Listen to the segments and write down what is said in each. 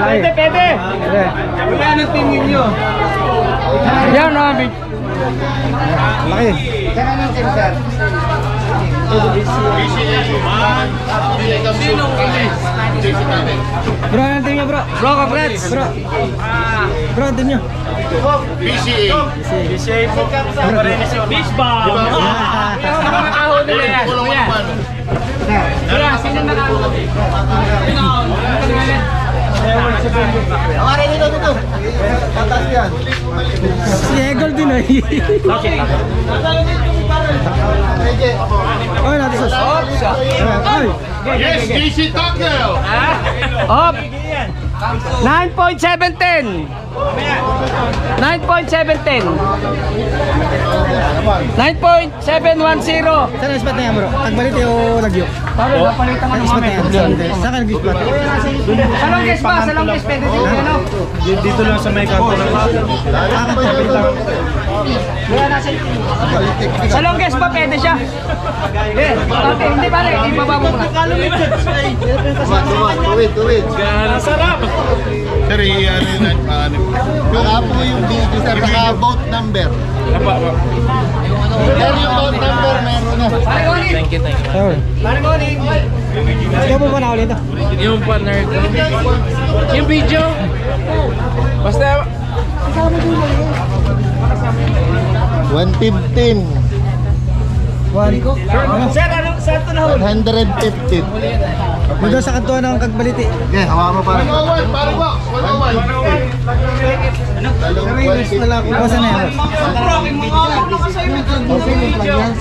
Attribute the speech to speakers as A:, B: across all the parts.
A: Pwede, pwede. Yan ang team ninyo. Yan na, big.
B: Laki. Bro, anong team nyo bro?
A: Bro, congrats.
B: Bro. Bro, anong team nyo?
C: BCA.
A: BCA po. Beach bomb. Mga nakahuli nila yan. Wala, sino nakahuli?
C: Awarin nito dito. Tatas yan.
B: Si Egol din ay. Oy, natin sus. Oy.
C: Yes, DC Tackle.
A: Up. 9.710. 9.710. 9.710.
B: Saan ang spot na yan bro? Tagbalite o Lagyo?
A: Sabi, napalitan ko
B: Saan
A: ng
B: ang spot na
A: mami.
B: yan? Saan ka nag-spot?
A: Salonggis ba? Salonggis pwede dito, ano?
D: Dito lang sa may kanto ng
A: Salonggis ba pwede siya? Okay, hindi pare, ibaba mo muna.
C: Tuwid.
A: Sarap!
C: Sir, ano po yung video sir, naka boat number. Sir, yung boat number meron na.
D: Thank you.
B: Ayun. Ikaw po ba nakuli ito?
D: Yung partner ko. Yung video. Basta
C: 115.
A: Sir, anong saan ito na?
C: 115.
B: Doon sa kantuan ng Kagbalite.
C: Okay, hawa mo parang. 101, parang ba? 101.
B: O, saan na yan?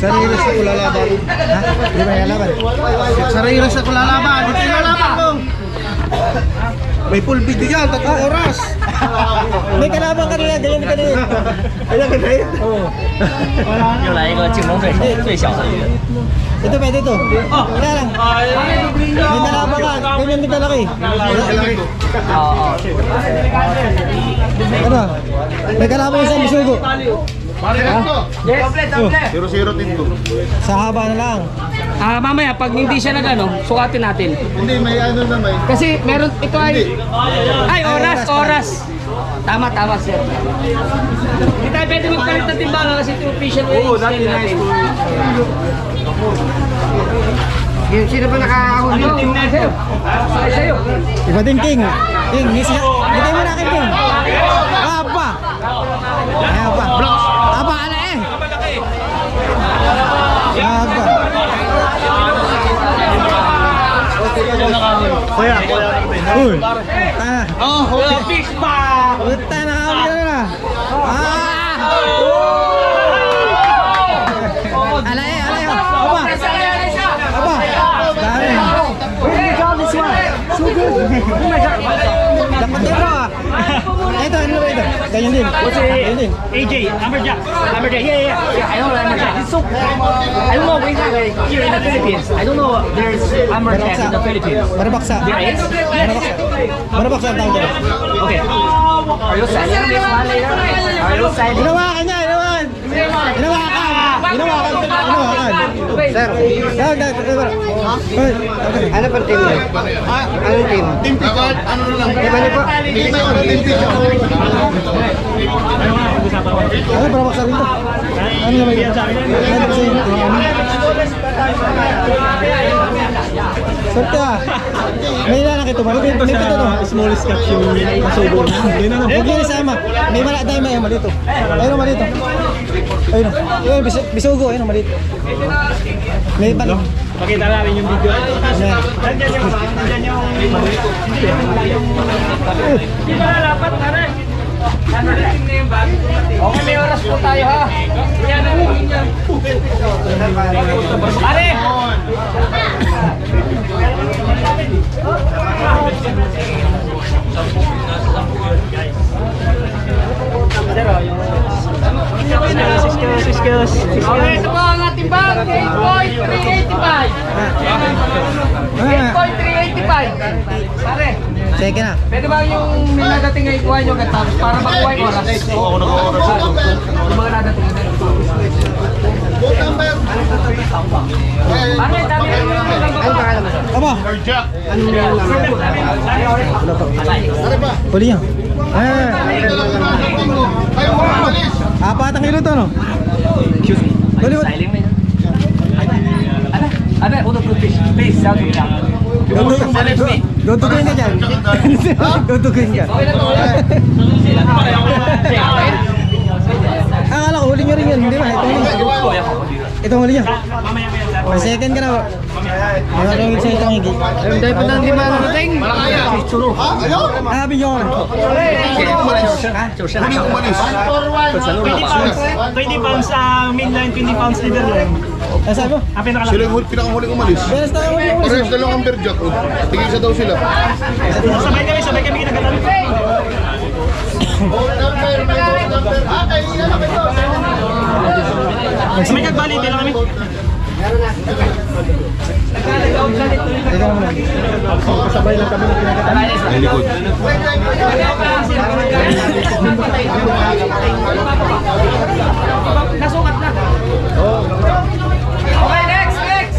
B: Sarili sa kulalaban. Ha? Di ba lalaban? Sarili sa kulalaban. Dito yung lalaban ko. May full video yan, 3 oras. May kalaban kanina, ganyan kanina. Kaya kanina. Oo.
E: 又来一个竞争对手，最小的鱼。
B: Ito pwede ito. Wala lang. May kalaban ka, ganyan din kalaki. Ano? May kalaban ka sa Misugo.
C: Zero din to.
B: Sa haba na lang.
A: Mamaya, pag hindi siya nagano, sukatin natin.
C: Hindi, may ano naman.
A: Kasi meron, ito ay oras. Tama, sir. Hindi tayo pwede magpalit ng timbangan kasi ito official way. Oo, dati na ito. Sino ba nakahuli? Anong team na sa'yo? Sa'yo.
B: Iba din King. King, bigay mo na akin King. Aba. Aba. Aba, ala eh. Aba.
D: Kuya.
B: Uy. Tana.
A: Oh, fish pa!
B: Puta na kami na. Ala eh. Aba. Aba. Dami. So good. Oh my God. Dapat din bro ah. Ito, ano ba ito? Ganyan din. Ganyan din.
A: AJ, Amberjack. Yeah. I know Amberjack. It's so. I don't know where here in the Philippines. I don't know there's Amberjack in the Philippines.
B: Marabaksa.
A: There is?
B: Marabaksa ang tawag dyan.
A: Okay. Are you selling this one later? Are you selling?
B: Hinawakan niya, hinawakan. Sir. Ano pa team niya? Ano team?
C: Team Picard, ano na lang?
B: Iba niyo po?
C: Team Picard.
B: Ano, marabaksa rin to? Ano naman yun? Ano kasi yun? Sorte ah. May ilan ito. May pito no?
D: Smallest catch yung masubo na. Hindi na.
B: Huwag yun isama. May mala tayo may malito. Ayun malito. Ayun o. Ayun, bisugo. Ayun malito. May balo.
D: Pakita namin yung video. Nandiyan yung
A: Di ba dapat pare? Okay, may oras po tayo ha. Yan ang ganyan. Pare!
D: skills.
A: Okay, ito po ang ating bag. 8.385. 8.385. Pare.
B: Second na.
A: Pwede ba yung may nadating ay kuha nyo tapos para makuha yung oras?
C: Oo, ako nag-oras.
A: Yung mga nadating ay
C: Boat number.
A: Paano yung dami yung mga
B: Aba,
C: Jack.
B: ano
C: Ano ba?
B: huli niya.
C: Kayo mo umalis.
B: 4 kilo to, no? Huli mo.
A: Styling na yun. Ano? Uno fruit fish. Please, sound me lang.
B: Duduguin ka dyan. Duduguin ka.
A: Okay na to.
B: Akala ko huli nyo rin yun, di ba? Ito huli niya. May second ka na ba? May makakawin sa itong higi.
A: Dahil pa nang di ba nadating?
C: Ha? Ayun.
B: Sabi nyo ka na.
C: Huli umalis.
D: 20 pounds sa mainline, 20 pounds liver lang.
B: Sabi mo?
C: Sila yung pinakamuling umalis.
B: Beres na huli mo.
C: Parehas na lang ang berjak. Tigil-isa daw sila.
D: Sabay kami kinagalan.
C: Boat number. May boat number. Kaya yan na kayo.
D: May kagbali, din lang kami.
B: Ikaw naman. Kasabay lang kami.
C: Ay, likod.